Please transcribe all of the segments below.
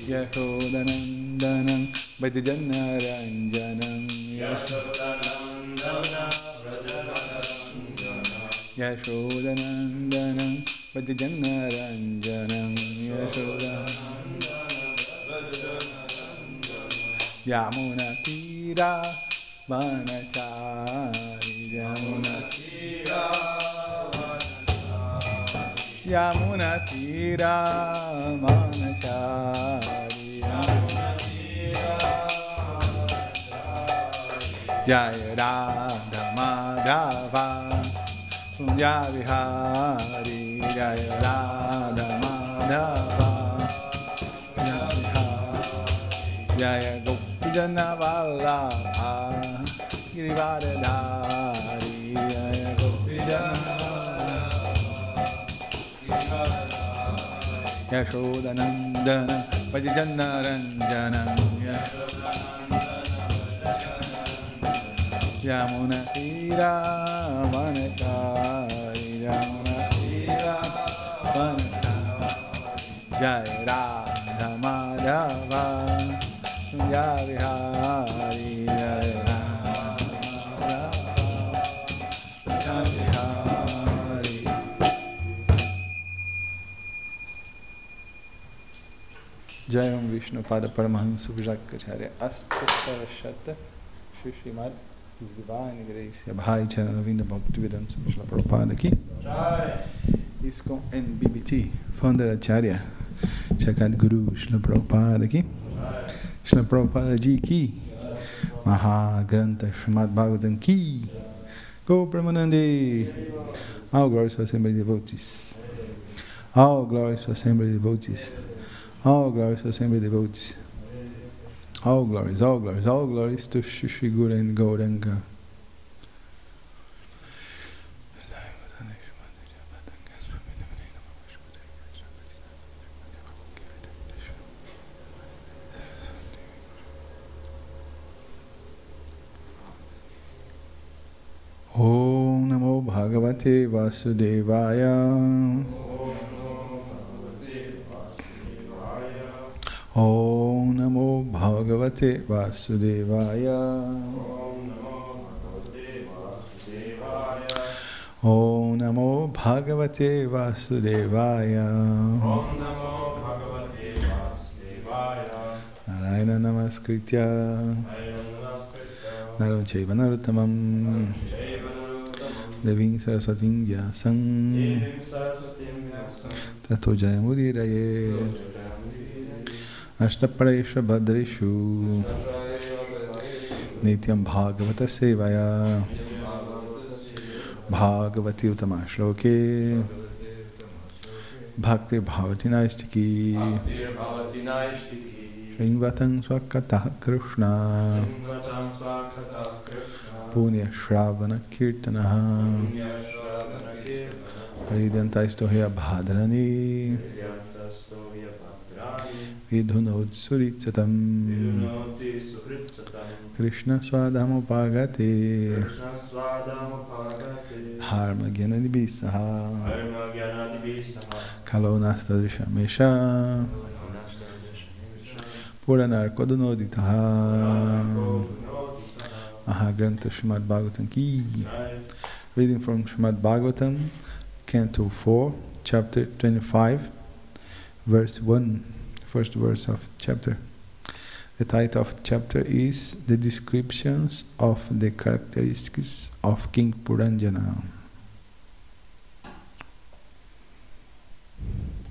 Yashodanandanam Bhajanaranjanam Yashodanandanam Bhajanaranjanam Yamuna Tira Vanachari Yamuna Tira Vanachari Jaya Radha Madhava Kunja Vihari Jaya Radha Madhava Kunja Vihari Jaya Gopijana Vallabha Girivardhari Jaya Gopijana Yashodanandana Bhajanaranjanam Yamuna Tira Vanachari Yamuna Tira Vanachari Jaya Radha Madhava Kunja Vihari Jaya Radha Madhava Vihari. Jayam Vishnu Pada Paramahansa Vijakacharya Astatarashata Shrimad His Divine Grace Bhai Charanavinda Bhaktivedanta Srila Prabhupada ki ISKCON and BBT Founder Acharya Chakat Guru Srila Prabhupada ki Srila Prabhupada ji ki Maha Granta Srimad Bhagavatam ki Go Brahmanande. All glories to Assembly Devotees. All glories to Assembly Devotees. All glories to Assembly Devotees. All glories to Shri Guru and Gauranga. Om Namo Bhagavate Vasudevaya. Om Namo Bhagavate Vasudevaya. Om Namo Bhagavate Vasudevaya. Narayana Namaskritya Naram Chaiva Narottamam Devim Saraswatim Vyasam Tato Jayamudiraye Ashtaparesha Bhadreshu Nityam Bhagavata Sevaya Bhagavati Utamashloke Bhakti Bhavati Naistiki Shringvatang Swakatah Krishna Punya Shravana Kirtanaha Hridantaistohya Bhadrani Vidhunod Suritsatam Krishna Swadhamupagate Dharma Gyanadibisaha Kalonastadrishamesha Puranarkodunoditaha Maha Krishna Srimad Bhagavatam ki. Reading from Srimad Bhagavatam, Canto 4, Chapter 25, Verse 1, first verse of the chapter. The title of the chapter is The Descriptions of the Characteristics of King Puranjana.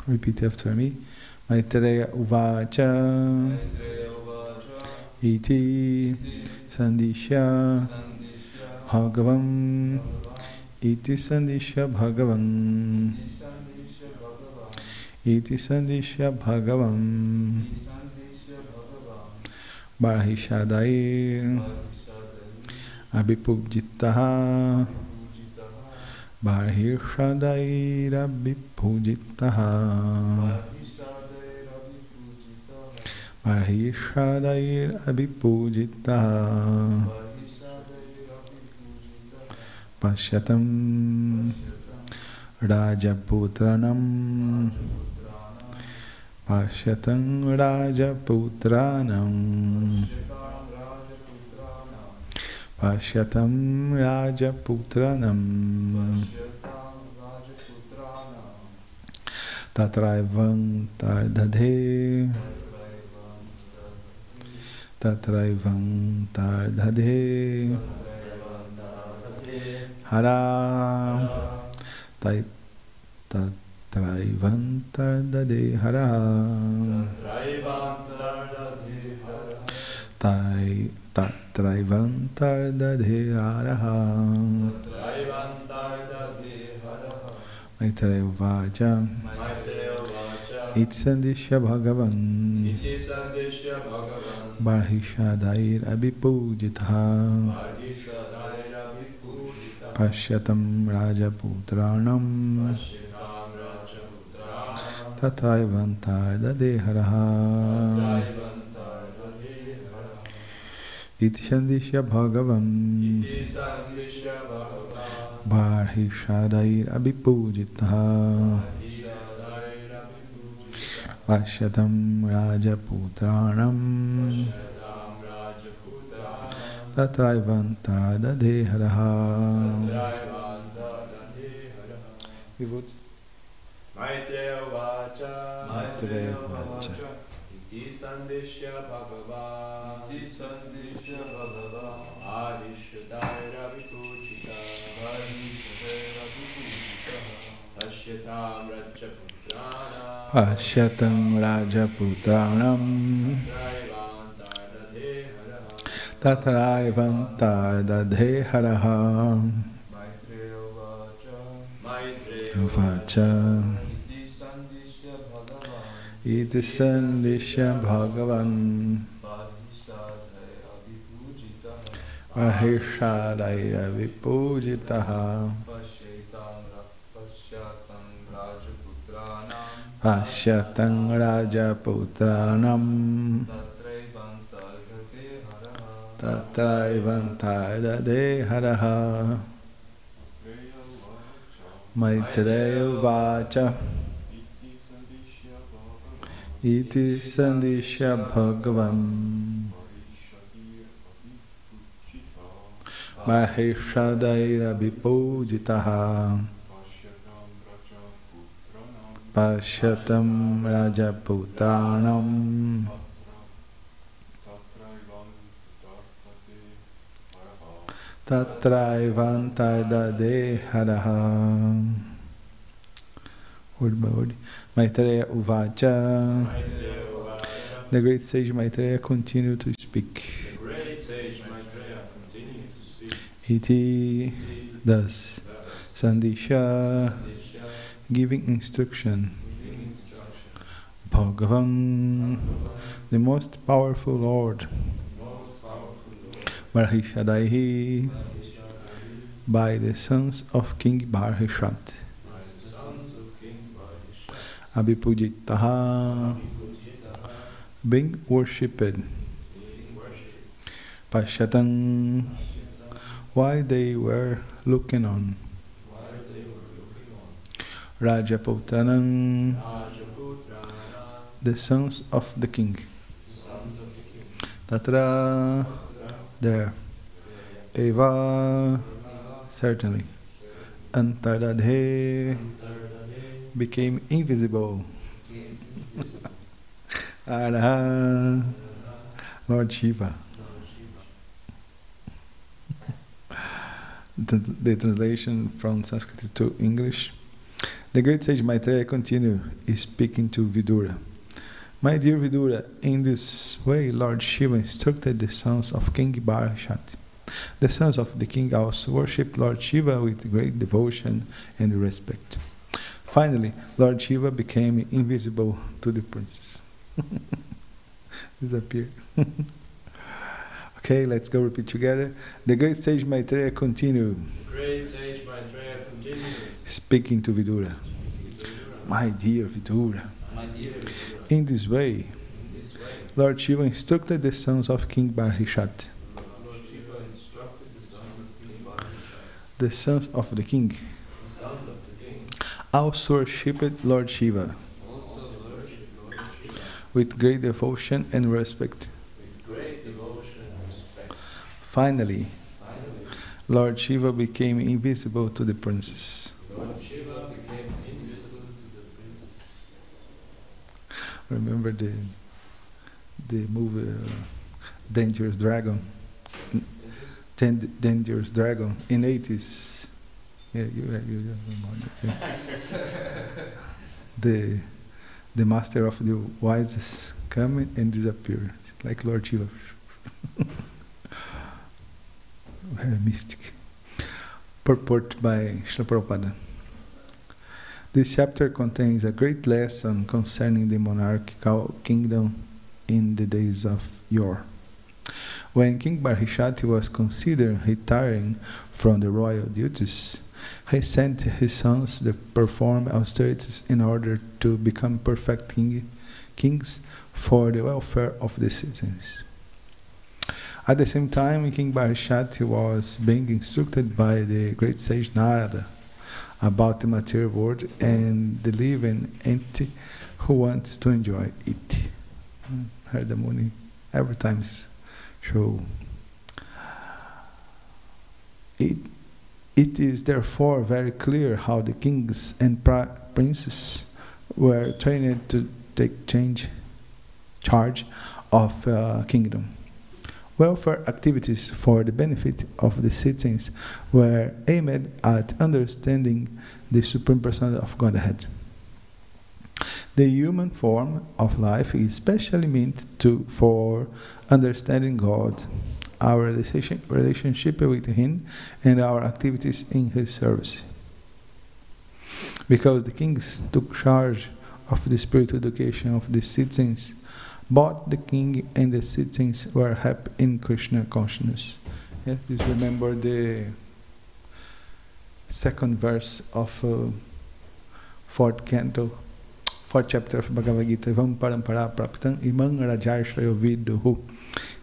Repeat after me. Maitreya Uvacha Iti Sandishya Bhagavam Iti Sandishya Bhagavan. Iti Sandishya Bhagavan. Barhishadair Abhipujitaha. Barhishadair Abhipujitaha. Barhishadair Abhipujitaha. Pashyatam Rajaputranam. Pashyatam Rajaputranam. Pashyatam Rajaputranam. Tatraivam tardadhe. Tatraivam tardadhe. Hara Tatraivantar Hara Tatraivantar Hara Maitreya Vacha Itsandishya Bhagavan Barhishadair Abhipujitha Pashyatam Rajaputranam Tatraivantar Dadeharaha Itishandishya Bhagavan Barhishadair Abhipujitha Pashyatam Rajaputranam Tatraivantar Dadeharaha. Maitreya Vacha Maitreya Vacha Iti Sandishya Bhagavan Iti Sandishya Bhagavan Adishadaira Vipujita Adishadaira Vipujita Ashyatam Rajaputranam Ashyatam Rajaputranam Tatraivantar Dadeharaha. Maitreya Vacha Iti Sandishya Bhagavan Mahishadaira Vipujitaha Pashyatam Rajaputranam Tatraivantar Dadeharaha. Maitreya Vacha Iti Sandishya Bhagavan Mahishadaira Vipujitaha Pashyatam Rajaputranam Tatraivantar Dadeharaha. Word by word. Maitreya Uvacha. The great sage Maitreya continued to speak. Iti, thus, Sandisha, giving instruction. Bhagavan, the most powerful Lord. Barhishadaihi, by the sons of King Barhishat. Abhipujitaha, being worshipped. Pashyatam, why they were looking on. Rajaputranam, the sons of the king. Tatra, there. Eva, certainly. Antardadhe, became invisible. Araha, Lord Shiva. The translation from Sanskrit to English. The great sage Maitreya continued speaking to Vidura. My dear Vidura, in this way Lord Shiva instructed the sons of King Barhishat. The sons of the king also worshipped Lord Shiva with great devotion and respect. Finally, Lord Shiva became invisible to the princess. Disappeared. Okay, let's go repeat together. The great sage Maitreya continued. Great sage Maitreya continued. Speaking to Vidura. My dear Vidura. In this way, Lord Shiva instructed the sons of King Barhishat. The sons of the king also worshipped Lord Shiva with great devotion and respect. Finally, Lord Shiva became invisible to the princess. Remember the movie Dangerous Dragon? Dangerous Dragon in 80s. Yeah, you remember. Yeah. The master of the wisest come and disappear, like Lord Shiva. Very mystic. Purport by Srila Prabhupada. This chapter contains a great lesson concerning the monarchical kingdom in the days of yore. When King Barhishati was considering retiring from the royal duties, he sent his sons to perform austerities in order to become perfect kings for the welfare of the citizens. At the same time, King Barhishati was being instructed by the great sage Narada about the material world and the living entity who wants to enjoy it. Heard the Muni every time show. It is therefore very clear how the kings and princes were trained to take charge of a kingdom. Welfare activities for the benefit of the citizens were aimed at understanding the Supreme Personality of Godhead. The human form of life is specially meant for understanding God, our relationship with Him, and our activities in His service. Because the kings took charge of the spiritual education of the citizens, both the king and the citizens were happy in Krishna consciousness. Yes, please remember the second verse of fourth chapter of Bhagavad Gita. Vam parampara praptam imam rajarshaya viduhu.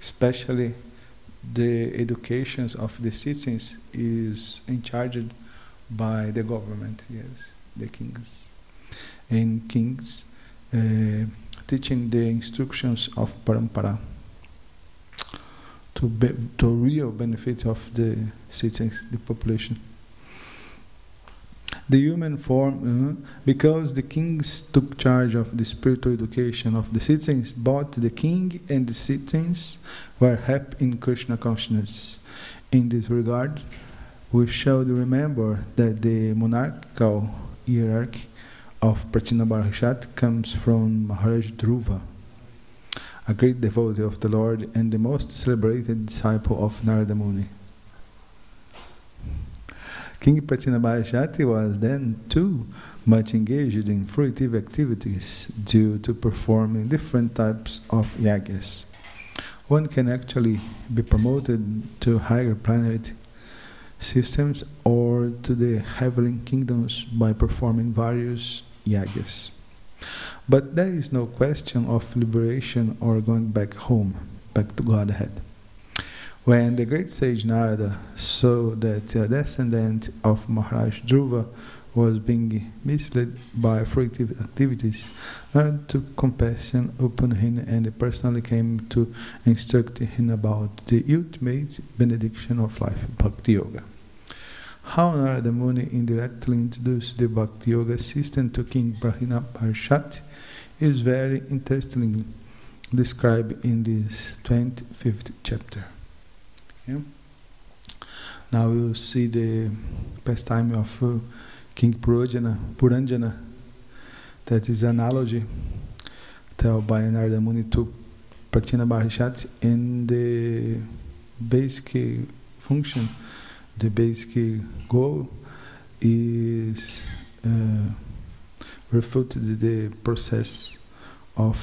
Especially the educations of the citizens is in charge by the government. Yes, the kings and kings. Teaching the instructions of parampara to real benefit of the citizens, the population. The human form, because the kings took charge of the spiritual education of the citizens, both the king and the citizens were happy in Krishna consciousness. In this regard, we shall remember that the monarchical hierarchy of Pratina Barhishat comes from Maharaj Dhruva, a great devotee of the Lord and the most celebrated disciple of Narada Muni. King Pratina Barhishati was then too much engaged in fruitive activities due to performing different types of yagas. One can actually be promoted to higher planetary systems or to the heavenly kingdoms by performing various yagas. But there is no question of liberation or going back home, back to Godhead. When the great sage Narada saw that a descendant of Maharaj Dhruva was being misled by fruitive activities, Narada took compassion upon him and personally came to instruct him about the ultimate benediction of life, Bhakti Yoga. How Narada Muni indirectly introduced the Bhakti Yoga system to King Pratina Barhishat is very interestingly described in this 25th chapter. Yeah. Now we will see the pastime of King Puranjana, that is an analogy told by Narada Muni to Pratina Barhishat, and the basic function, the basic goal is refute the process of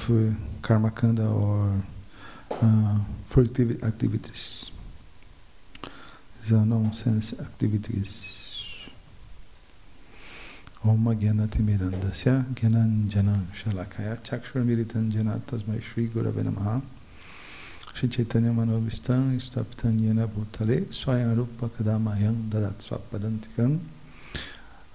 karma kanda or fruitive activities. These are nonsense activities. Om Gyanati Mirandasya Gyananjana Shalakaya Chakshura Miritan Jana Tasmai Shri Gurave Namaha Shri Chaitanya Manovistam Istaptan Yena Bhutale Swayam Rupa Kadamayam Dadat Swapadantikam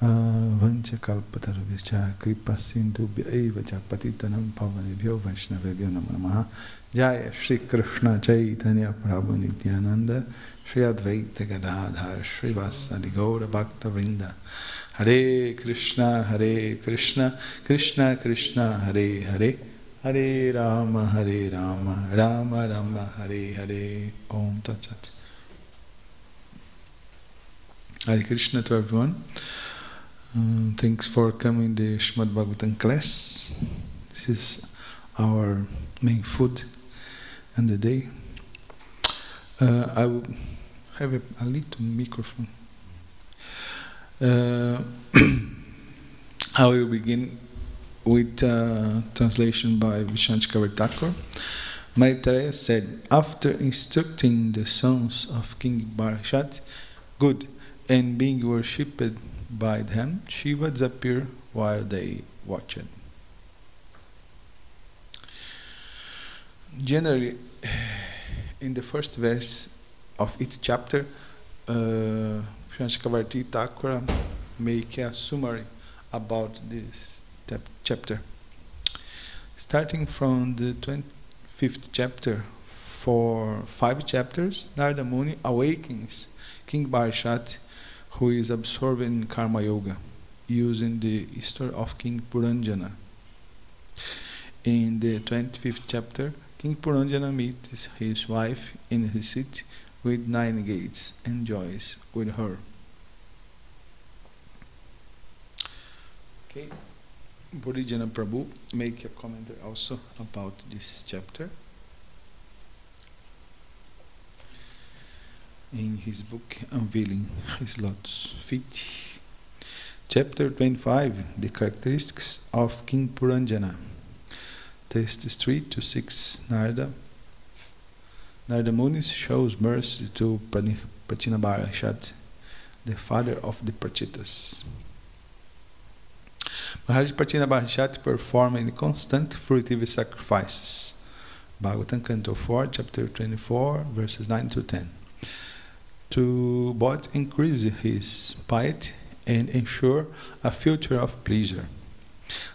Vancha Kalpatarvischa Kripa Sindhu Bhaivacha Patitanam Pavanebhyo Vaishnavebhyo Namaha Jaya Shri Krishna Chaitanya Prabhu Nityananda Shri Advaita Gadadhar Shri Vasadi Gaura Bhakta Vrinda Hare Krishna, Krishna Krishna, Hare Hare, Hare Rama, Rama Rama, Hare Hare. Om Tat Sat. Hare Krishna to everyone. Thanks for coming to the Srimad Bhagavatam class. This is our main food and the day. I will have a little microphone. I will begin with translation by Vishwanath Thakur. Maitreya said, after instructing the sons of King Bharat good and being worshipped by them, Shiva disappeared while they watched. Generally, in the first verse of each chapter, Vishwanath Thakur make a summary about this chapter. Starting from the 25th chapter, for 5 chapters, Narada Muni awakens King Bharat, who is absorbed in Karma Yoga, using the story of King Puranjana. In the 25th chapter, King Puranjana meets his wife in his seat with 9 gates and joys with her. Okay, Bodhijana Prabhu make a commentary also about this chapter in his book Unveiling His Lotus Feet. Chapter 25, the characteristics of King Puranjana. Text 3 to 6, Narada Muni shows mercy to Prachinabarashat, the father of the Prachitas. Maharaj Prachinabarashat performed constant fruitive sacrifices. Bhagavatam Canto 4, chapter 24, verses 9 to 10. To both increase his piety and ensure a future of pleasure.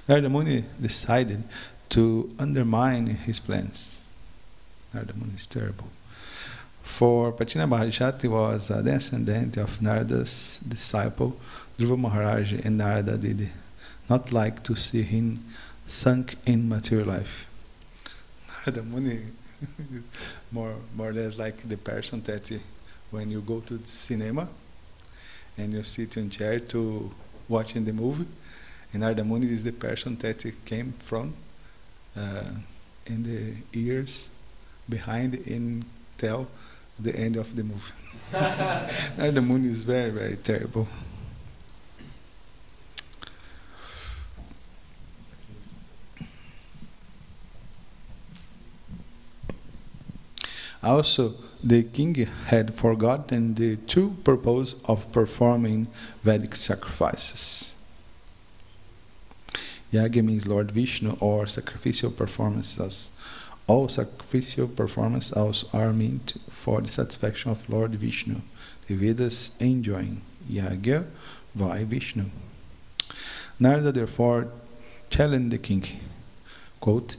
Narada Muni decided to undermine his plans. Narada Muni is terrible. For Prachinabarashat was a descendant of Narada's disciple, Dhruva Maharaj, and Narada did not like to see him sunk in material life. Narada Muni more or less like the person that when you go to the cinema and you sit in chair to watching the movie, and Narada Muni is the person that came from in the ears behind and tell the end of the movie. Narada Muni is very, very terrible. Also, the king had forgotten the true purpose of performing Vedic sacrifices. Yaga means Lord Vishnu or sacrificial performances. All sacrificial performances also are meant for the satisfaction of Lord Vishnu. The Vedas enjoin Yaga by Vishnu. Narada therefore challenged the king, quote,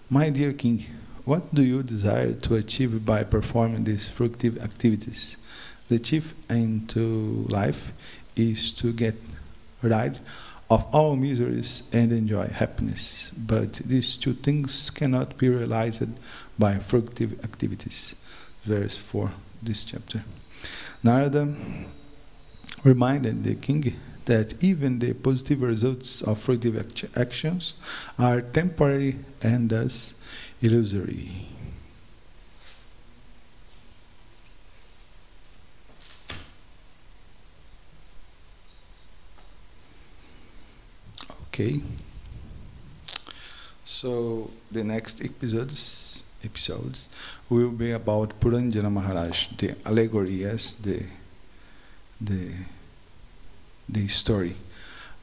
"My dear king, what do you desire to achieve by performing these fruitive activities? The chief aim to life is to get rid of all miseries and enjoy happiness. But these two things cannot be realized by fruitive activities." Verse 4, this chapter. Narada reminded the king that even the positive results of fruitive actions are temporary and thus illusory. Okay. So the next episodes will be about Puranjana Maharaj, the allegory, yes, the story.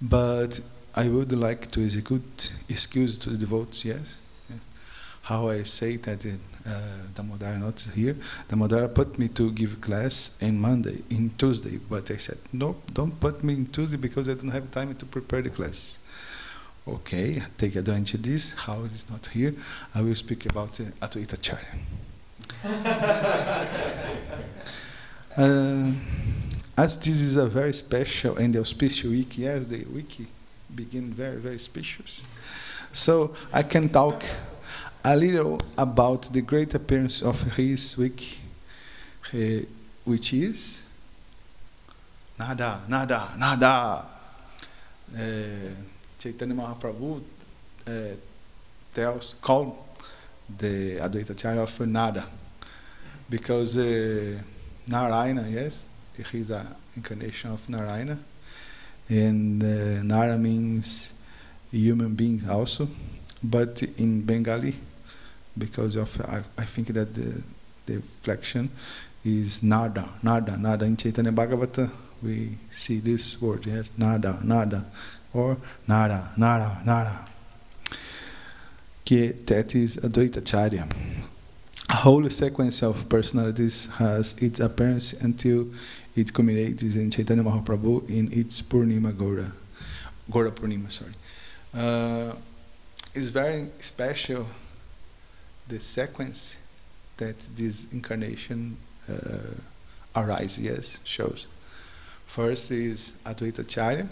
But I would like to execute excuse to the devotees, yes. Yeah. How I say that Damodara not here. Damodara put me to give class in Tuesday, but I said, no, don't put me in Tuesday because I don't have time to prepare the class. Okay, take advantage of this. How it is not here, I will speak about Advaita Acharya. As this is a very special and auspicious week, yes, the week begin very, very auspicious. So I can talk a little about the great appearance of his week, which is nada. Chaitanya Mahaprabhu called the Advaita Acharya of nada, because Narayana, yes, he's an incarnation of Narayana, and Nara means human beings also, but in Bengali, because of I think that the flexion is nada. In Chaitanya Bhagavata we see this word, yes, nada. Or nada. That is Advaita Acharya. A whole sequence of personalities has its appearance until it culminates in Chaitanya Mahaprabhu in its Purnima Gaura Purnima, sorry. It's very special, the sequence that this incarnation arises, yes, shows. First is Advaita Acharya,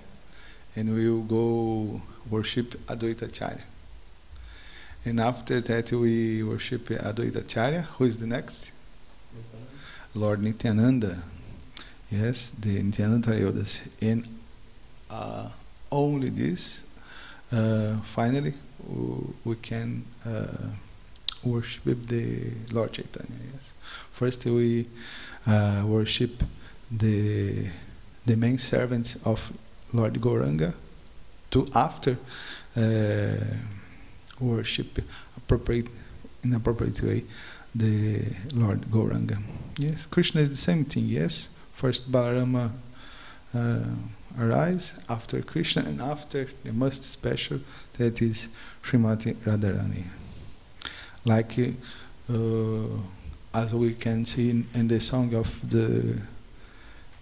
and we will go worship Advaita Acharya. And after that we worship Advaita Acharya. Who is the next? Lord Nityananda. Yes, the Nityananda Trayodas. And only this, finally, we can worship the Lord Chaitanya. Yes. First we worship the main servants of Lord Gauranga, to after worship in appropriate way the Lord Gauranga. Yes, Krishna is the same thing. Yes, first Balarama arise, after Krishna, and after the most special, that is Srimati Radharani. Like as we can see in the song of the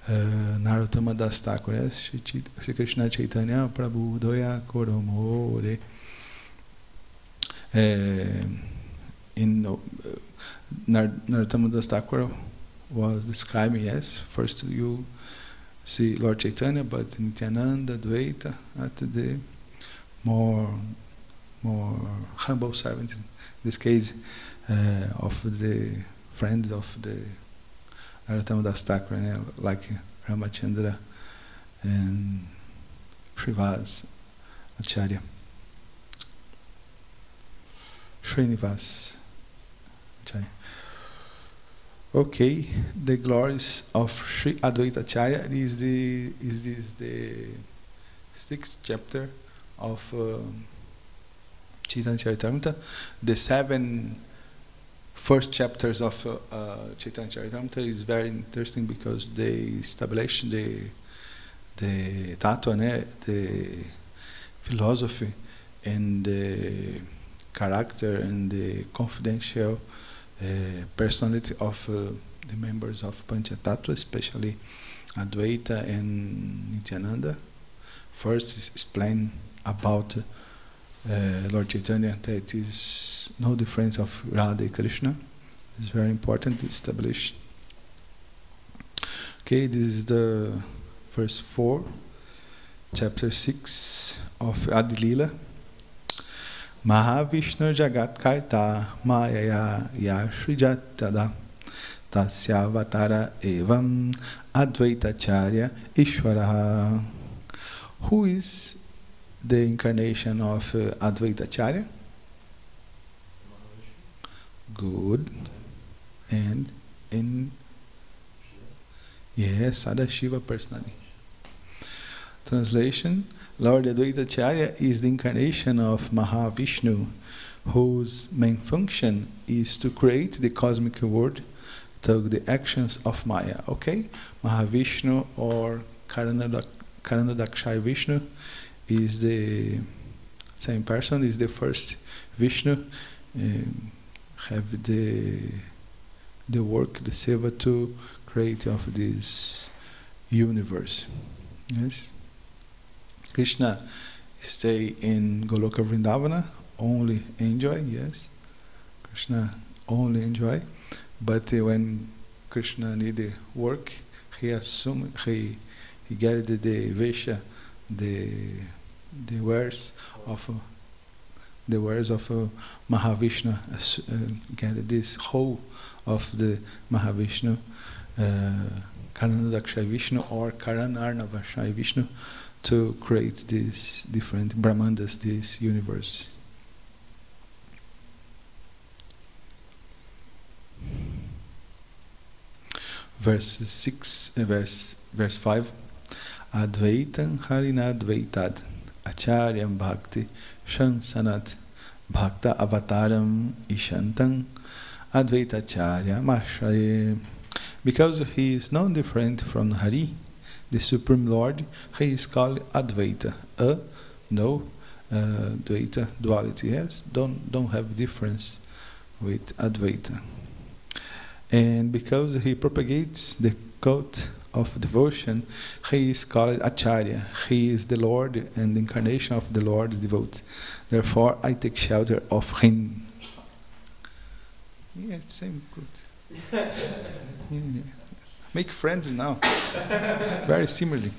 Narottama Das Thakur, yes, Shri Krishna Chaitanya Prabhu Doya Koromore. Narottama Das Thakur was describing, yes, first you see Lord Chaitanya, but Nityananda, Dvaita, at the more humble servants, in this case of the friends of the Narottama Das Thakur, like Ramachandra and Srivas Acharya. Srinivas Acharya. Okay, the glories of Sri Advaita Acharya is the 6th chapter of Chaitanya Charitamrita. The 7 first chapters of Chaitanya Charitamrita is very interesting because they establish the tattva, the philosophy, and the character and the confidential personality of the members of Panchatattva, especially Advaita and Nityananda. First, explain about Lord Chaitanya, that is no difference of Radha and Krishna. It's very important to establish. Okay, this is the verse 4, chapter 6 of Adilila. Maha Krishna Jagat Karta Mayaya Yashrijatada Tasya Vatara Evam Advaita Acharya Ishvaraha. Who is the incarnation of Advaita Acharya? Good. And in yes, Sadashiva personally. Translation: Lord Advaita Acharya is the incarnation of Maha Vishnu, whose main function is to create the cosmic world through the actions of Maya. Okay? Mahavishnu or Karanodakshaya Vishnu is the same person, is the first Vishnu, have the work, the seva to create of this universe. Yes? Krishna stay in Goloka Vrindavana, only enjoy, yes. Krishna only enjoy. But when Krishna needed work, he gathered the Vesha, the wares of Mahavishnu, gathered this whole of the Mahavishnu, Karanodakshaya Vishnu or Karanarnavashaya Vishnu, to create these different Brahmandas, this universe. Verse 5. Advaitam harinadvaitad acharyam bhakti shansanat bhakta avataram ishantam advaita acharya mashaye. Because he is no different from Hari, the Supreme Lord, he is called Advaita. No, Dvaita, duality, yes? Don't have difference with Advaita. And because he propagates the cult of devotion, he is called Acharya. He is the Lord and the incarnation of the Lord's devotee. Therefore, I take shelter of him. Yeah, it's same good. Yeah. Make friends now. Very similarly.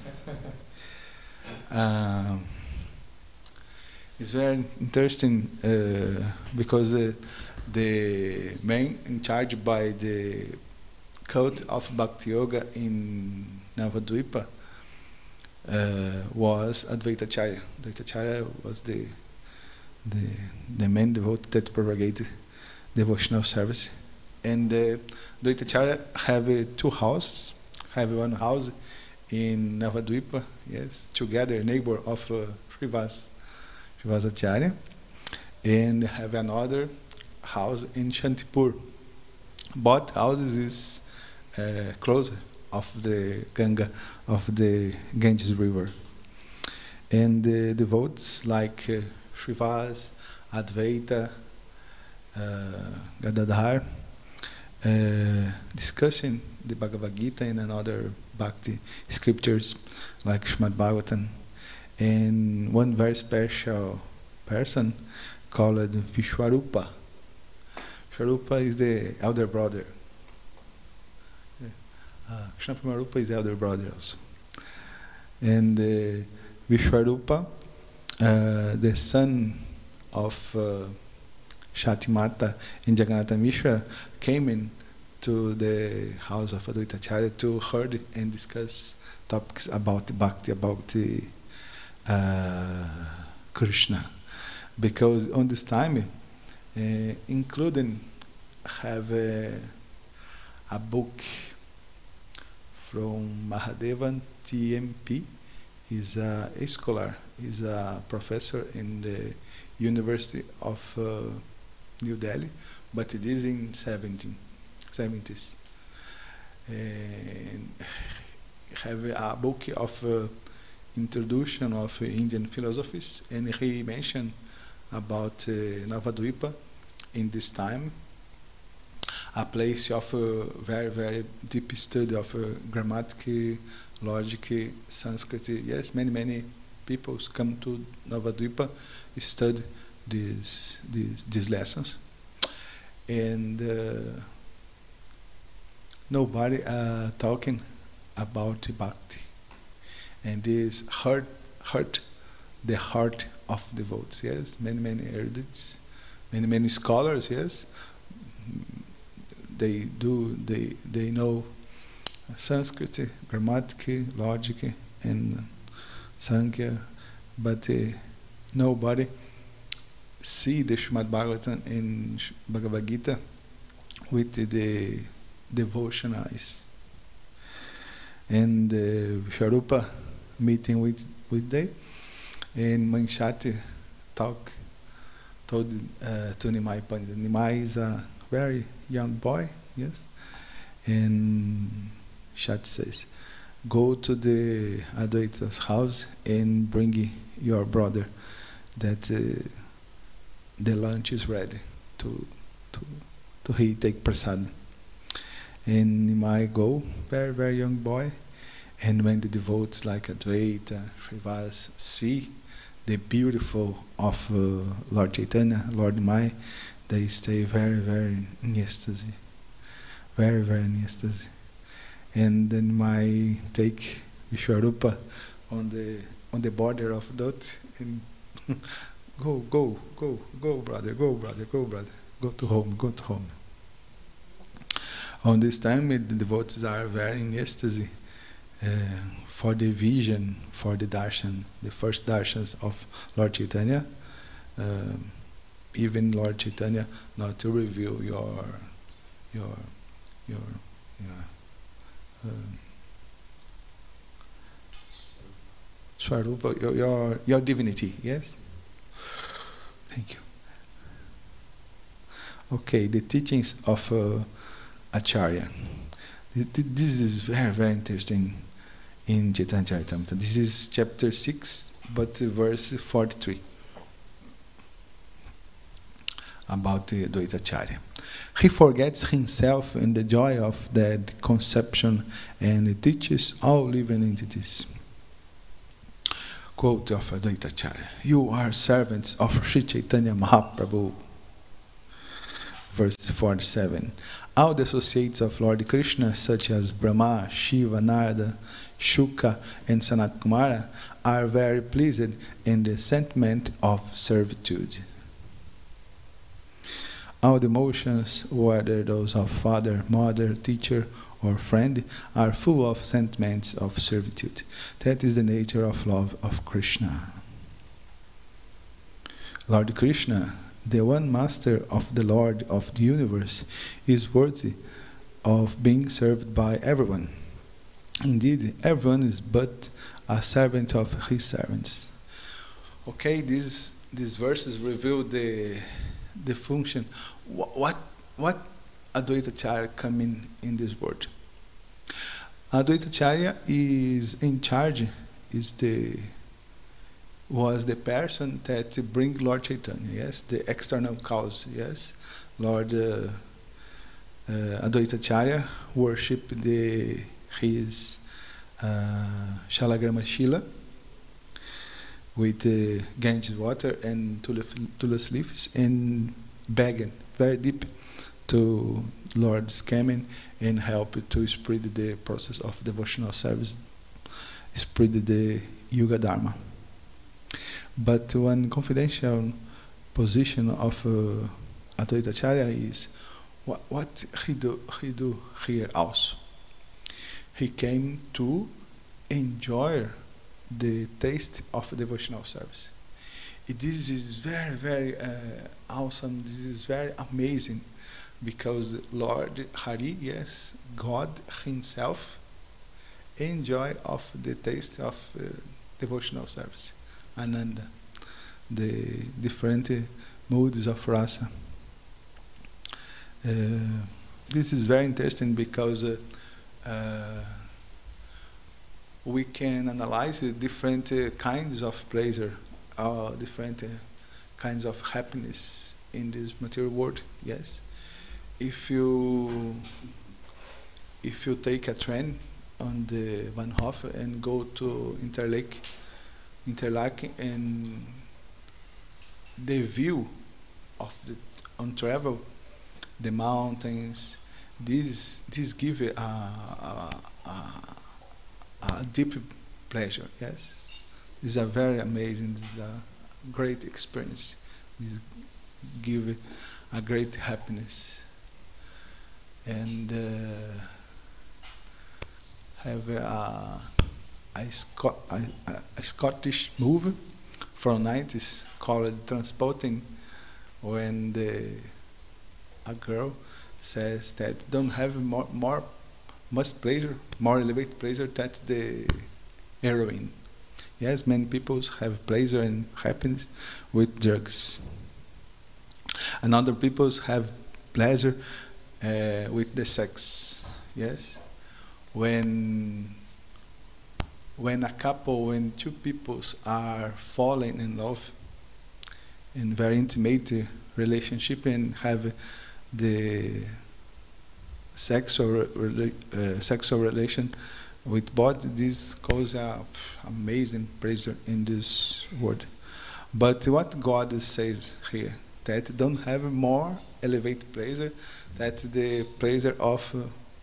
It's very interesting because the man in charge by the cult of Bhakti Yoga in Navadvipa was Advaita Acharya. Advaita Acharya was the main devotee that propagated devotional service. And Advaita Acharya have two houses. Have one house in Navadvipa, yes, together neighbor of Srivas Acharya, and have another house in Shantipur. Both houses is closer of the Ganga, of the Ganges River. And the devotees like Srivas, Advaita, Gadadhar, discussing the Bhagavad Gita and another Bhakti scriptures like Srimad Bhagavatam. And one very special person called Vishwarupa. Vishwarupa is the elder brother. Krishna Premarupa is the elder brother also. And Vishwarupa, the son of Shatimata and Jagannatha Mishra, came in to the house of Advaita Acharya to hear and discuss topics about Bhakti, about Krishna. Because on this time, including have a book from Mahadevan TMP, is a scholar, is a professor in the University of New Delhi, but it is in 70s. And have a book of introduction of Indian philosophies, and he mentioned about Navadvipa in this time, a place of very, very deep study of grammatical, logic, Sanskrit. Yes, many people come to Navadvipa, study these lessons, and nobody talking about Bhakti, and this hurt the heart of devotees. Yes, many erudites, many scholars. Yes, they know Sanskrit, grammatical, logic, and Sankhya, but nobody see the Srimad Bhagavatam and Bhagavad Gita with the devotion eyes. And Sharupa meeting with them, And Manchati told to Nimai Pandit. Nimai is a very young boy, yes, and Shati says, go to the Advaita's house and bring your brother that the lunch is ready to he take prasad. And Nimai go, very, very young boy, and when the devotees like Advaita, Srivas see the beautiful of Lord Chaitanya, Lord Nimai, they stay very, very in ecstasy. Very, very in ecstasy. And then Nimai take Vishwarupa on the border of Dot and go, brother, go, brother, go, brother, go to home, go to home. On this time, the devotees are very in ecstasy for the vision, for the darshan, the first darshans of Lord Chaitanya. Even Lord Chaitanya not to reveal your Swarupa, your divinity, yes? Thank you. Okay, the teachings of Acharya. This is very, very interesting in Chaitanya Charitamrita. This is chapter 6, but verse 43. About the Advaita Acharya. He forgets himself in the joy of that conception and teaches all living entities. Quote of Advaita Acharya. You are servants of Sri Chaitanya Mahaprabhu. Verse 47. All the associates of Lord Krishna, such as Brahma, Shiva, Narada, Shuka, and Sanat Kumara, are very pleased in the sentiment of servitude. All the motions, whether those of father, mother, teacher, or friend, are full of sentiments of servitude. That is the nature of love of Krishna. Lord Krishna, the one master of the Lord of the universe, is worthy of being served by everyone. Indeed, everyone is but a servant of his servants. Okay, these verses reveal the function. What Advaita Acharya come in this world? Advaita Acharya is in charge, was the person that bring Lord Chaitanya, yes, the external cause, yes. Lord Advaita Acharya worship his Shalagrama Shila with Ganges water and tulas leaves and begging very deep to Lord's coming and help to spread the process of devotional service, spread the Yuga Dharma. But one confidential position of Advaita Acharya is what he do here also. He came to enjoy the taste of devotional service. This is very, very awesome. This is very amazing because Lord Hari, yes, God Himself, enjoy of the taste of devotional service. Ananda, the different moods of rasa. This is very interesting because we can analyze different kinds of pleasure, different kinds of happiness in this material world. Yes, if you take a train on the Van Hof and go to Interlaken, and the view of on travel, the mountains, this give a deep pleasure. Yes, this is a very amazing. This is a great experience. This give a great happiness, and have a Scottish movie from 90s called Transporting, when a girl says that don't have much pleasure, more elevated pleasure than the heroine. Yes, many people have pleasure and happiness with drugs. And other people have pleasure with the sex. Yes, when when two peoples are falling in love in very intimate relationship and have the sexual relation with body, this causes amazing pleasure in this world. But what God says here, that don't have more elevated pleasure, that the pleasure of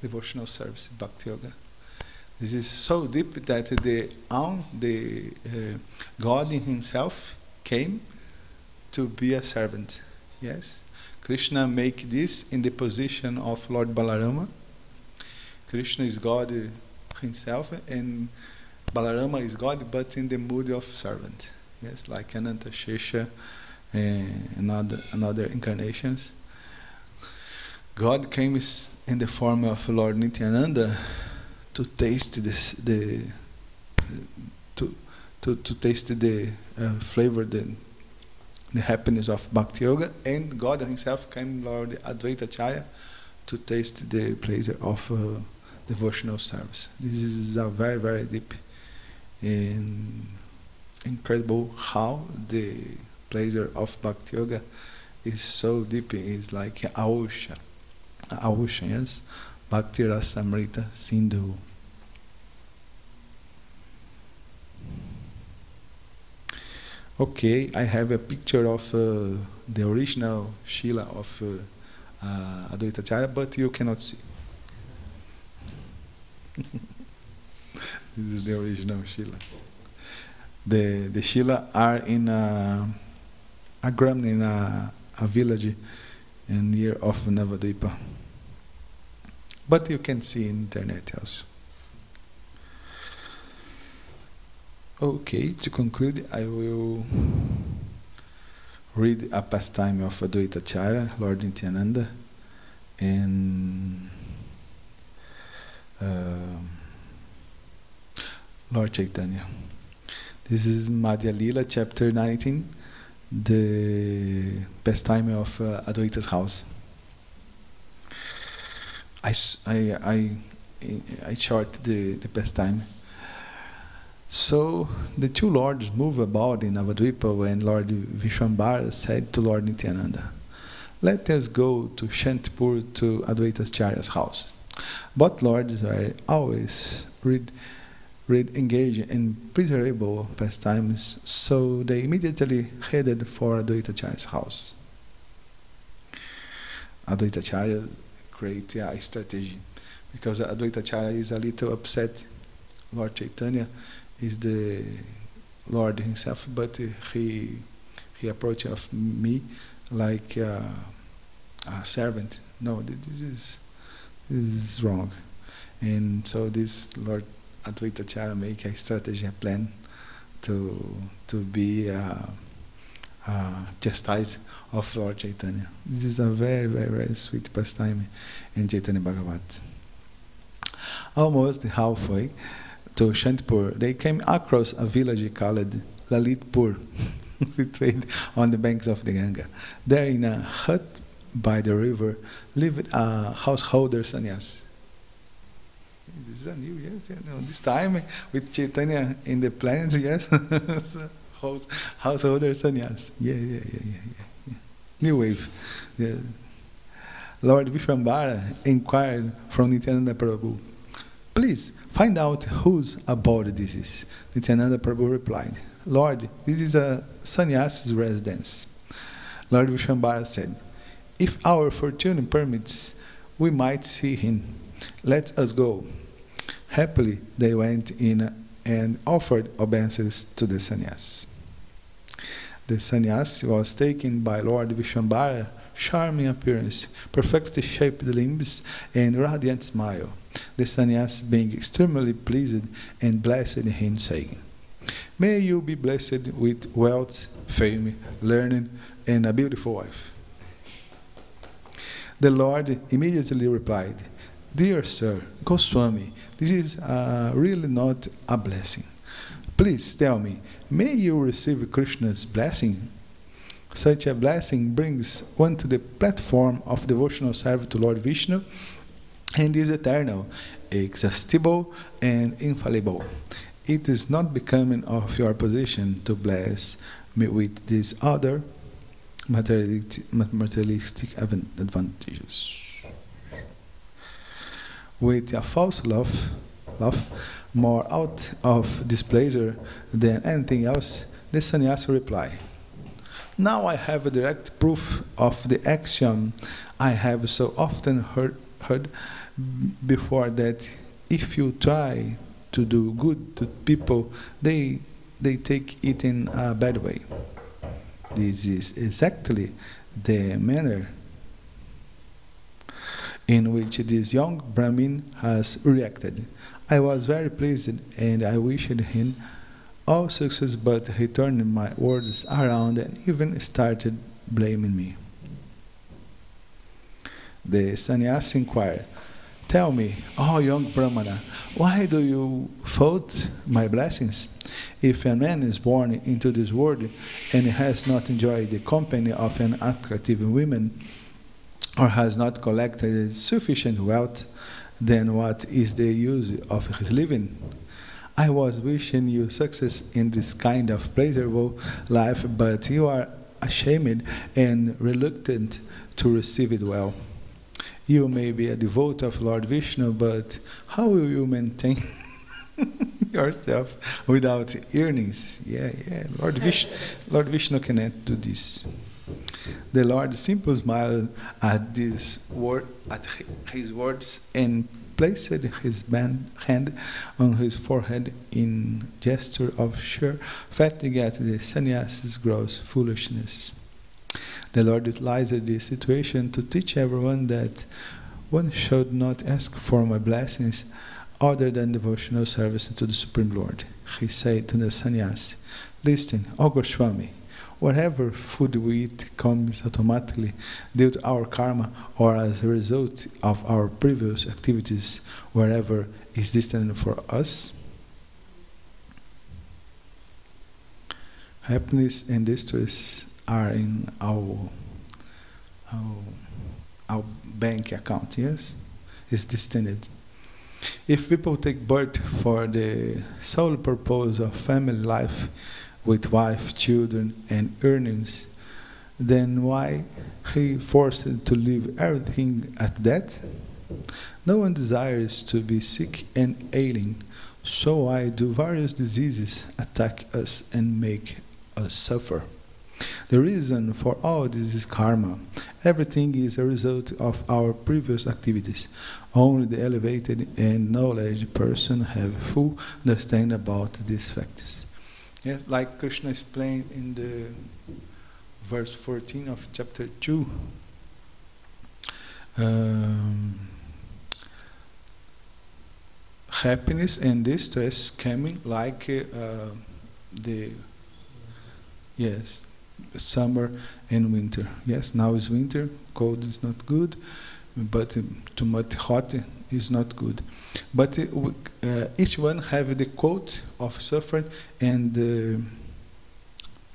devotional service, bhakti yoga. This is so deep that the God in Himself came to be a servant. Yes, Krishna make this in the position of Lord Balarama. Krishna is God Himself, and Balarama is God, but in the mood of servant. Yes, like Ananta Shesha and another incarnations. God came in the form of Lord Nityananda to taste to taste the flavor, the happiness of Bhakti Yoga, and God Himself came, Lord Advaita Acharya, to taste the pleasure of devotional service. This is a very, very deep and incredible how the pleasure of Bhakti Yoga is so deep. It's like a ocean, yes. Bhakti Rasamrita Sindhu. Okay, I have a picture of the original Shila of Advaita Acharya, but you cannot see. This is the original Shila. The Shila are in a gram in a village near of Navadvipa. But you can see in internet also. Okay, to conclude, I will read a pastime of Advaita Acharya, Lord Nityananda, and Lord Chaitanya. This is Madhya Lila, chapter 19, the pastime of Advaita's house. I short the pastime. So the two lords move about in Navadvipa when Lord Vishwambara said to Lord Nityananda, "Let us go to Shantipur to Advaita Acharya's house." Both lords were always engaged in pleasurable pastimes, so they immediately headed for Advaita Acharya's house. Advaita Acharya created a strategy, because Advaita Acharya is a little upset. Lord Chaitanya is the Lord Himself, but he approached of me like a servant. No, this is wrong. And so this Lord Advaita Acharya make a strategy, a plan to be chastised of Lord Chaitanya. This is a very, very, very sweet pastime in Chaitanya Bhagavat. Almost halfway to Shantipur, they came across a village called Lalitpur, situated on the banks of the Ganga. There, in a hut by the river, lived a householder sannyas. This is a new, yes, yeah, no, this time with Chaitanya in the planet, yes. Householder sannyas. Yeah. New wave. Yeah. Lord Vishwambara inquired from Nityananda Prabhu, "Please find out whose abode this is." Nityananda Prabhu replied, "Lord, this is a sannyasi's residence." Lord Vishwambara said, "If our fortune permits, we might see him. Let us go." Happily, they went in and offered obeisances to the sannyas. The sannyas was taken by Lord Vishwambara, charming appearance, perfectly shaped limbs, and radiant smile. The sannyas being extremely pleased and blessed him, saying, "May you be blessed with wealth, fame, learning, and a beautiful wife." The Lord immediately replied, "Dear Sir, Goswami, this is really not a blessing. Please tell me, may you receive Krishna's blessing? Such a blessing brings one to the platform of devotional service to Lord Vishnu and is eternal, inexhaustible, and infallible. It is not becoming of your position to bless me with these other materialistic advantages. With a false love, more out of displeasure than anything else, the sannyasi replied, now I have a direct proof of the axiom I have so often heard before, that if you try to do good to people, they take it in a bad way. This is exactly the manner in which this young Brahmin has reacted. I was very pleased, and I wished him all success, but he turned my words around and even started blaming me. The sannyasi inquired, tell me, oh young Brahmana, why do you fault my blessings? If a man is born into this world and has not enjoyed the company of an attractive woman, or has not collected sufficient wealth, then what is the use of his living? I was wishing you success in this kind of pleasurable life, but you are ashamed and reluctant to receive it well. You may be a devotee of Lord Vishnu, but how will you maintain yourself without earnings? Lord Vishnu cannot do this. The Lord simply smiled at his words and placed his hand on his forehead in gesture of sheer fatigue at the sannyasi's gross foolishness. The Lord utilized this situation to teach everyone that one should not ask for my blessings other than devotional service to the Supreme Lord. He said to the sannyasi, listen, O Goswami, whatever food we eat comes automatically due to our karma or as a result of our previous activities, wherever is destined for us. Happiness and distress are in our bank account, yes? It's destined. If people take birth for the sole purpose of family life, with wife, children, and earnings, then why he forced to leave everything at that? No one desires to be sick and ailing, so why do various diseases attack us and make us suffer? The reason for all this is karma. Everything is a result of our previous activities. Only the elevated and knowledgeable person have full understanding about these facts. Yes, like Krishna explained in the verse 14 of chapter 2. Happiness and distress coming like summer and winter. Yes, now is winter, cold is not good, but too much hot is not good. But each one have the quote of suffering and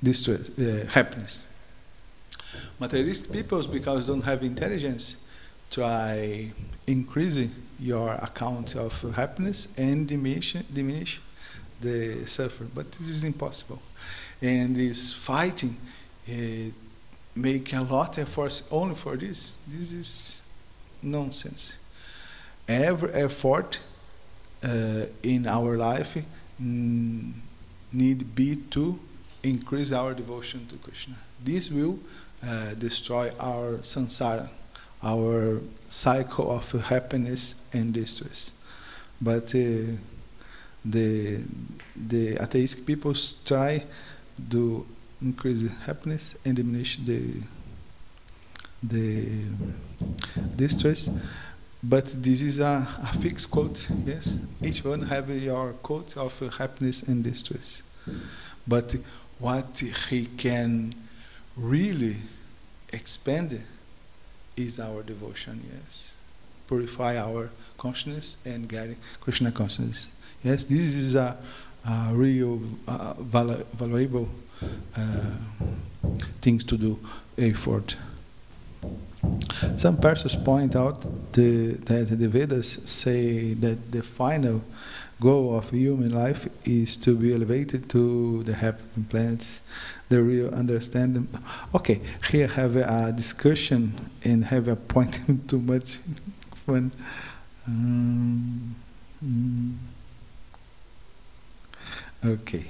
distress, happiness. Materialistic peoples, because don't have intelligence, try increasing your account of happiness and diminish the suffering. But this is impossible. And this fighting make a lot of efforts only for this. This is nonsense. Every effort in our life need be to increase our devotion to Krishna. This will destroy our samsara, our cycle of happiness and distress. But the atheistic people try to increase happiness and diminish the distress. But this is a fixed quote, yes? Each one have your quote of happiness and distress. But what he can really expand is our devotion, yes? Purify our consciousness and guide Krishna consciousness. Yes, this is a real valuable things to do, effort. Some persons point out that the Vedas say that the final goal of human life is to be elevated to the heavenly planets, the real understanding. Okay, here have a discussion and have a point too much fun. Okay.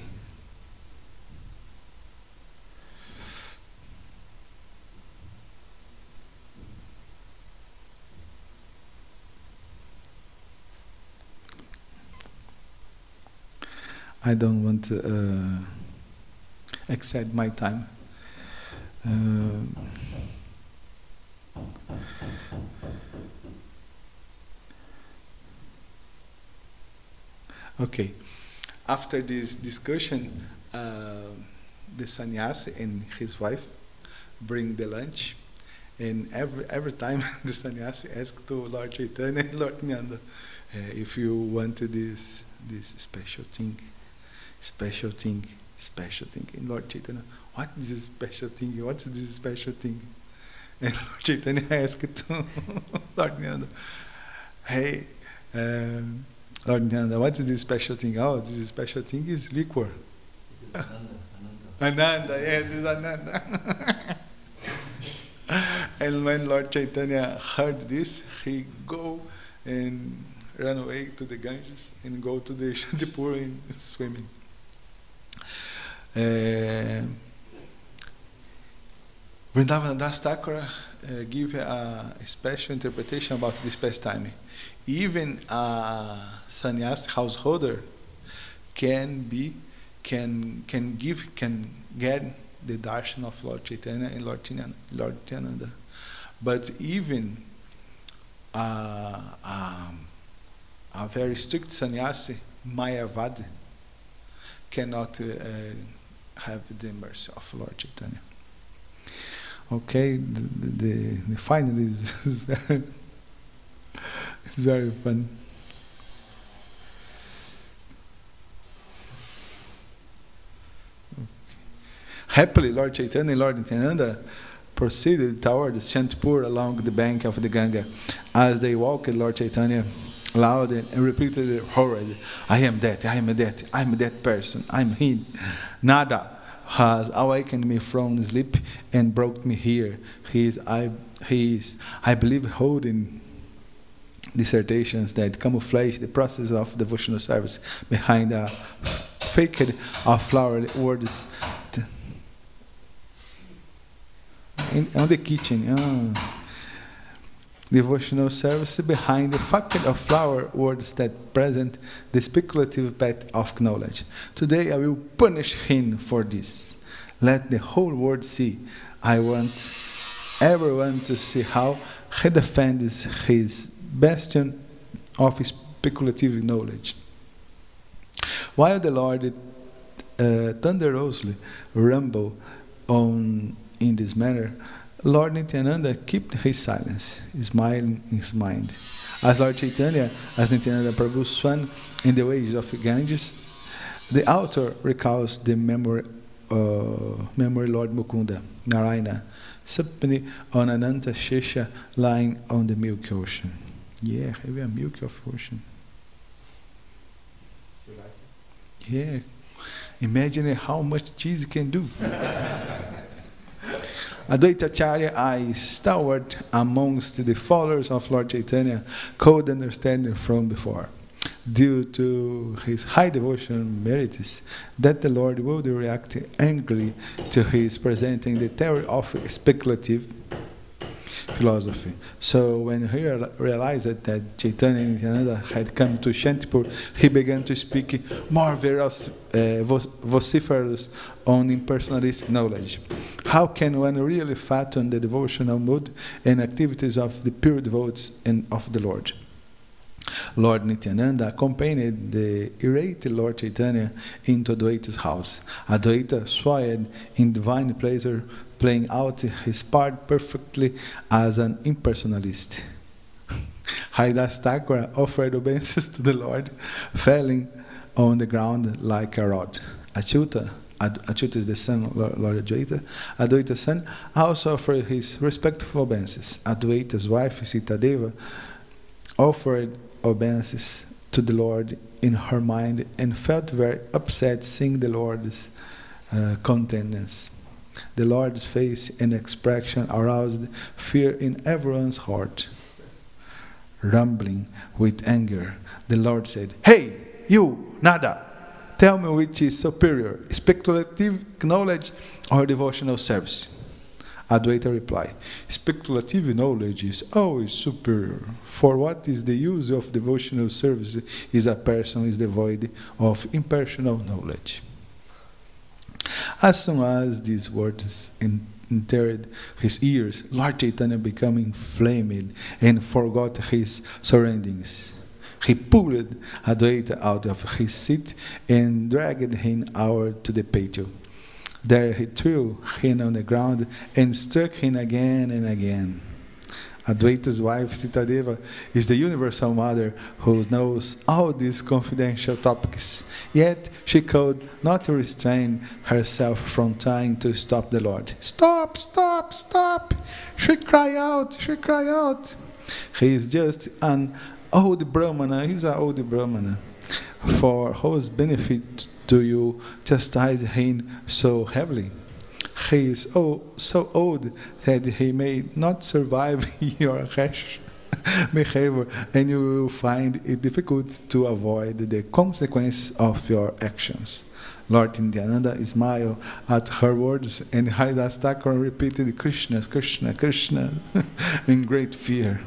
I don't want to exceed my time. Okay. After this discussion, the sannyasi and his wife bring the lunch, and every time the sannyasi asks to Lord Chaitanya and Lord Nityananda, if you want this special thing. And Lord Chaitanya, what is this special thing? What is this special thing? And Lord Chaitanya asked to Lord Nityananda, hey, Lord Nityananda, what is this special thing? Oh, this special thing is liquor. Ananda, yes, this is Ananda. And when Lord Chaitanya heard this, he go and run away to the Ganges and go to the Shantipur and swimming. Vrindavan Das Thakur give a special interpretation about this pastime. Even a sannyas householder can get the darshan of Lord Chaitanya and Lord Nityananda. But even a very strict sannyasi, Mayavadi, cannot have the mercy of Lord Chaitanya. Okay, the final is very, it's very fun. Okay. Happily, Lord Chaitanya and Lord Nityananda proceeded towards Shantipur along the bank of the Ganga. As they walked, Lord Chaitanya loud and repeated horrid, I am that, I am that, I am that person, I am he. Nada has awakened me from sleep and brought me here. He is, I believe, holding dissertations that camouflage the process of devotional service behind a facade of flowery words on the kitchen. Devotional service behind the facade of flower words that present the speculative path of knowledge. Today I will punish him for this. Let the whole world see. I want everyone to see how he defends his bastion of speculative knowledge. While the Lord thunderously rumbled on in this manner, Lord Nityananda kept his silence, smiling in his mind. As Lord Chaitanya, as Nityananda Prabhu swam in the waves of Ganges, the author recalls the memory Lord Mukunda, Narayana, supping on Ananta Shesha lying on the Milky Ocean. Yeah, have a Milky Ocean. You like it? Yeah, imagine how much cheese it can do. Advaitacharya, a stalwart amongst the followers of Lord Chaitanya, could understand from before, due to his high devotion merits, that the Lord would react angrily to his presenting the theory of speculative philosophy. So when he realized that Chaitanya and Nityananda had come to Shantipur, he began to speak more vociferous on impersonalist knowledge. How can one really fathom the devotional mood and activities of the pure devotees and of the Lord? Lord Nityananda accompanied the irate Lord Chaitanya into Advaita's house. Advaita swayed in divine pleasure, playing out his part perfectly as an impersonalist. Haridas Thakur offered obeisances to the Lord, falling on the ground like a rod. Achyuta is the son of Lord Advaita. Advaita's son also offered his respectful obeisances. Advaita's wife, Sitadeva, offered obeisances to the Lord in her mind and felt very upset seeing the Lord's countenance. The Lord's face and expression aroused fear in everyone's heart. Rumbling with anger, the Lord said, "Hey, you, Nada! Tell me which is superior, speculative knowledge or devotional service?" Advaita replied, "Speculative knowledge is always superior. For what is the use of devotional service if a person is devoid of impersonal knowledge?" As soon as these words entered his ears, Lord Chaitanya became inflamed and forgot his surroundings. He pulled Advaita out of his seat and dragged him out to the patio. There he threw him on the ground and struck him again and again. Advaita's wife, Sitadeva, is the universal mother who knows all these confidential topics. Yet she could not restrain herself from trying to stop the Lord. "Stop, stop, stop!" She cried out, she cried out. He is just an old Brahmana, he's an old Brahmana. For whose benefit do you chastise him so heavily? He is so old that he may not survive your rash behavior, and you will find it difficult to avoid the consequence of your actions. Lord Nityananda smiled at her words, and Haridas Thakur repeated, "Krishna, Krishna, Krishna," in great fear.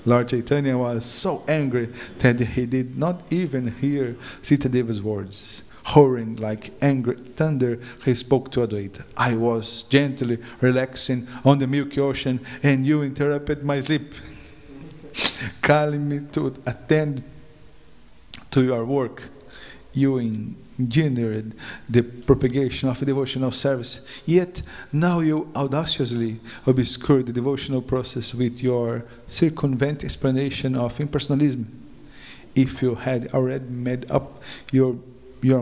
Lord Chaitanya was so angry that he did not even hear Sitadeva's words. Roaring like angry thunder, he spoke to Advaita. "I was gently relaxing on the milky ocean, and you interrupted my sleep, calling me to attend to your work. You engineered the propagation of devotional service, yet now you audaciously obscure the devotional process with your circumvent explanation of impersonalism. If you had already made up your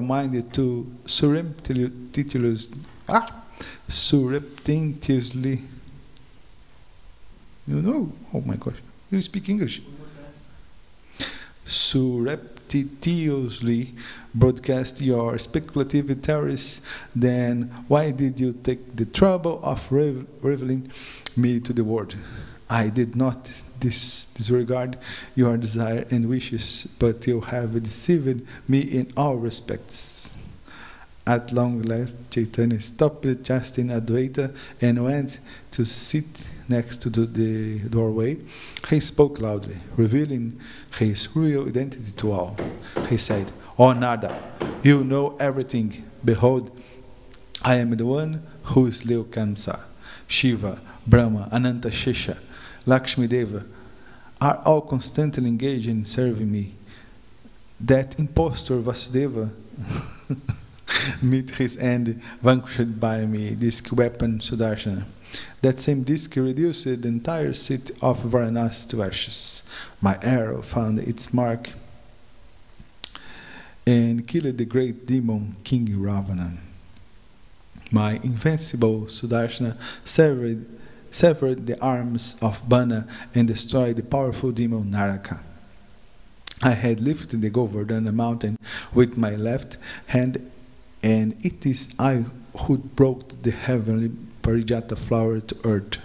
mind to surreptitiously, oh my gosh, you speak English? Surreptitiously broadcast your speculative theories, then why did you take the trouble of revealing me to the world? I did not disregard your desire and wishes, but you have deceived me in all respects." At long last, Chaitanya stopped chanting Advaita and went to sit next to the doorway. He spoke loudly, revealing his real identity to all. He said, "O Nada, you know everything. Behold, I am the one who slew Kamsa. Shiva, Brahma, Ananta Shesha, Lakshmi Deva are all constantly engaged in serving me. That impostor Vasudeva meet his end vanquished by me, this weapon Sudarshana. That same disc reduced the entire city of Varanasi to ashes. My arrow found its mark and killed the great demon King Ravana. My invincible Sudarshana severed the arms of Bana and destroyed the powerful demon Naraka. I had lifted the Govardhana mountain with my left hand, and it is I who brought the heavenly Parijata flower to earth.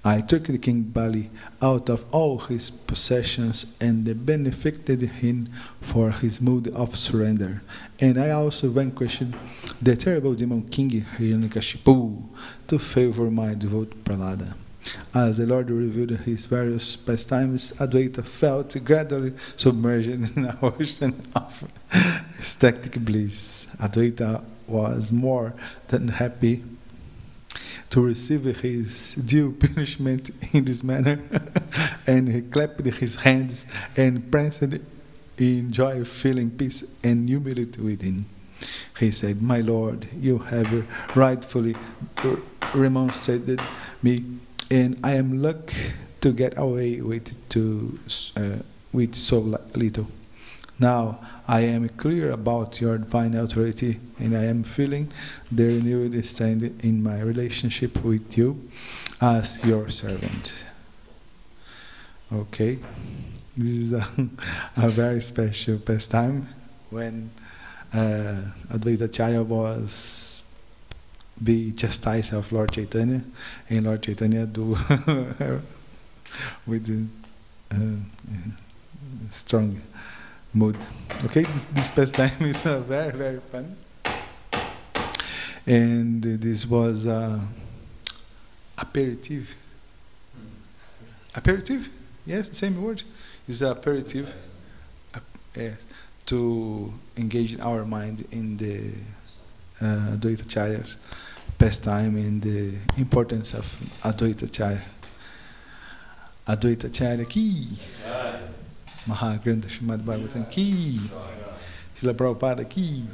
I took the king Bali out of all his possessions and benefited him for his mood of surrender. And I also vanquished the terrible demon king Hiranyakashipu to favor my devout Prahlada. As the Lord revealed his various pastimes, Advaita felt gradually submerged in an ocean of ecstatic bliss. Advaita was more than happy to receive his due punishment in this manner, and he clapped his hands and pranced in joy, feeling peace and humility within. He said, "My Lord, you have rightfully remonstrated me, and I am lucky to get away with so little. Now I am clear about your divine authority, and I am feeling the renewed strength in my relationship with you as your servant. Okay, this is a very special pastime when Advaita Acharya was be chastised of Lord Chaitanya, and Lord Chaitanya do with strong mood. Okay, this pastime is very, very fun. And this was aperitif. Aperitif? Yes, the same word. It's aperitif. Yes, to engage our mind in the Advaita Acharya's pastime and the importance of Advaita Acharya. Advaita Acharya ki, Maha Krishna Srimad Bhagavatam ki, Srila Prabhupada ki,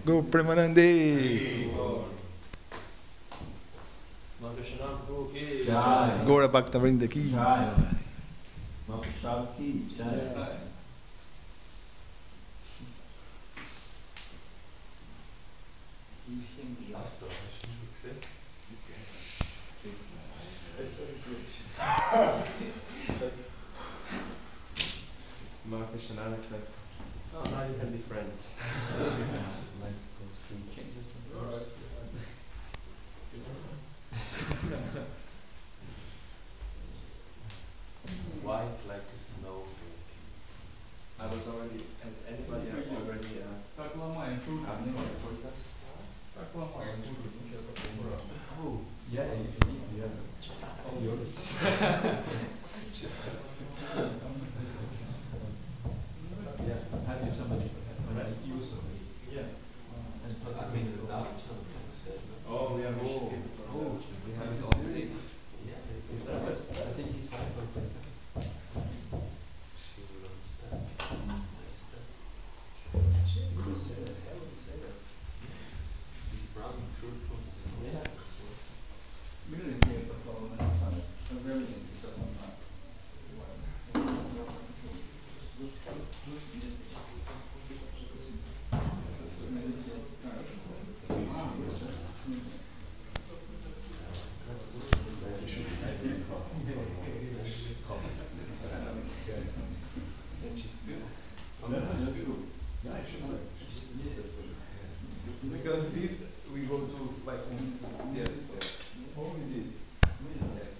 Go Premanande, Maha Krishna ki, Gora Bhakta Vrinda ki. You sing the Dasa. Maha Krishna accept. Oh, now you can be friends. Life goes through changes. White like a snowflake. I was already, has anybody already asked for this? Oh, yeah, Oh, yours. Yeah, have you somebody use of it? Yeah. And talk to me without conversation. Oh, we have Oh, we have it all day. Yeah, Is that I think he's fine for it. She will understand. He's proud and truthfulness. Yeah. Because this we go to like yes, only this. Yes.